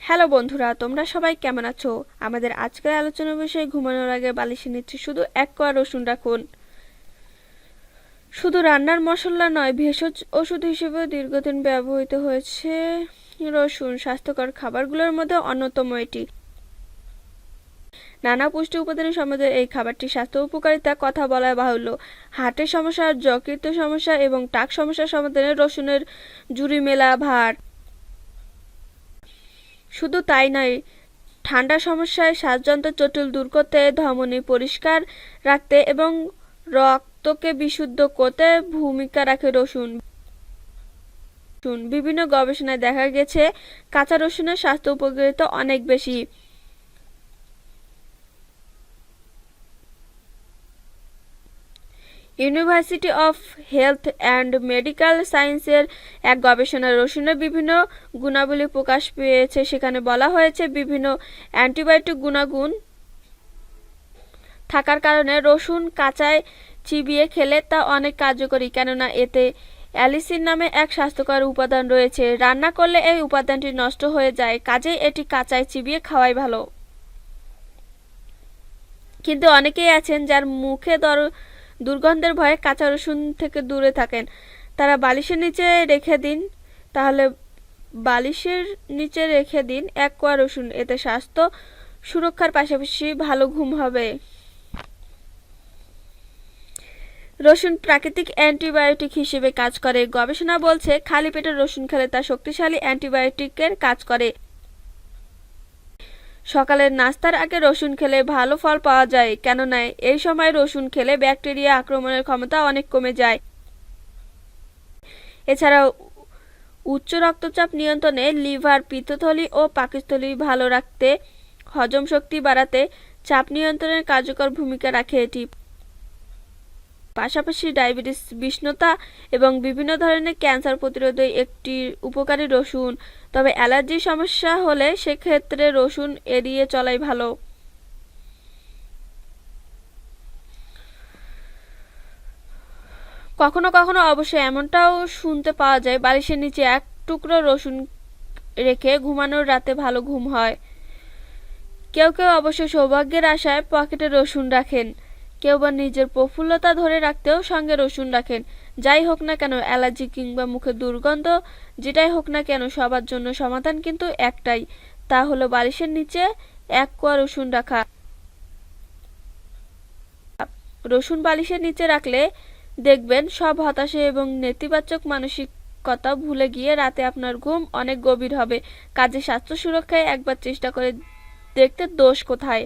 Hello বন্ধুরা, তোমরা সবাই কেমন আছো? আমাদের আজকের আলোচনার বিষয় ঘুমানোর আগে বালিশের নিচে শুধু এক কোয়া রসুন রাখুন। শুধু রান্নার মশলা নয়, ভেষজ ওষুধ হিসেবে দীর্ঘদিন ব্যবহৃত হয়েছে রসুন। স্বাস্থ্যকর খাবারগুলোর মধ্যে অন্যতম এটি। নানা পুষ্টি উপাদানের সমৃদ্ধ এই খাবারটি স্বাস্থ্য উপকারিতা কথা বলা বাহুল্য। হার্টের সমস্যা, যকৃত সমস্যা এবং টাক সমস্যার সমাধানে রসুনের জুড়ি মেলা ভার। শুধু তাই নয়, ঠান্ডা সমস্যায় শ্বাসযন্ত্রের জটিল দূর করতে, ধমনী পরিষ্কার রাখতে এবং রক্তকে বিশুদ্ধ করতে ভূমিকা রাখে রসুন। বিভিন্ন গবেষণায় দেখা গেছে কাঁচা রসুনের স্বাস্থ্য উপকারিতা অনেক বেশি। University of health and medical সায়েন্সের এক গবেষণায় রসুনের বিভিন্ন গুণাবলী প্রকাশ পেয়েছে। সেখানে বলা হয়েছে বিভিন্ন অ্যান্টিবায়োটিক গুণাগুণ থাকার কারণে রসুন কাঁচায় চিবিয়ে খেলে তা অনেক কার্যকরী, কেননা এতে অ্যালিসিন নামে এক স্বাস্থ্যকর উপাদান রয়েছে। রান্না করলে এই উপাদানটি নষ্ট হয়ে যায়, কাজেই এটি কাঁচায় চিবিয়ে খাওয়াই ভালো। কিন্তু অনেকেই আছেন যার মুখে দুর্গন্ধের ভয়ে কাঁচা রসুন থেকে দূরে থাকেন। তারা বালিশের নিচে রেখে দিন তাহলে বালিশের নিচে রেখে দিন এক কোয়া রসুন। এতে স্বাস্থ্য সুরক্ষার পাশাপাশি ভালো ঘুম হবে। রসুন প্রাকৃতিক অ্যান্টিবায়োটিক হিসেবে কাজ করে। গবেষণা বলছে খালি পেটে রসুন খেলে তা শক্তিশালী অ্যান্টিবায়োটিকের কাজ করে। সকালের নাস্তার আগে রসুন খেলে ভালো ফল পাওয়া যায়, কেননা এই সময় রসুন খেলে ব্যাকটেরিয়া আক্রমণের ক্ষমতা অনেক কমে যায়। এছাড়াও উচ্চ রক্তচাপ নিয়ন্ত্রণে, লিভার, পিত্তথলি ও পাকস্থলী ভালো রাখতে, হজম শক্তি বাড়াতে, চাপ নিয়ন্ত্রণের কার্যকর ভূমিকা রাখে এটি। পাশাপাশি ডায়াবেটিস, বিষণ্ণতা এবং বিভিন্ন ধরনের ক্যান্সার প্রতিরোধে একটি উপকারী রসুন। তবে অ্যালার্জির সমস্যা হলে সেক্ষেত্রে রসুন এড়িয়ে চলাই ভালো। কখনো কখনো অবশ্য এমনটাও শুনতে পাওয়া যায় বালিশের নিচে এক টুকরো রসুন রেখে ঘুমানোর রাতে ভালো ঘুম হয়। কেউ কেউ অবশ্য সৌভাগ্যের আশায় পকেটে রসুন রাখেন, কেউ বা নিজের প্রফুল্লতা ধরে রাখতেও সঙ্গে রসুন রাখেন। যাই হোক না কেন, অ্যালার্জি কিংবা মুখে দুর্গন্ধ যেটাই হোক না কেন, সবার জন্য সমাধান কিন্তু একটাই, তা হলো বালিশের নিচে এক কোয়া রসুন রাখা। রসুন বালিশের নিচে রাখলে দেখবেন সব হতাশা এবং নেতিবাচক মানসিকতা ভুলে গিয়ে রাতে আপনার ঘুম অনেক গভীর হবে। কাজে স্বাস্থ্য সুরক্ষায় একবার চেষ্টা করে দেখতে দোষ কোথায়।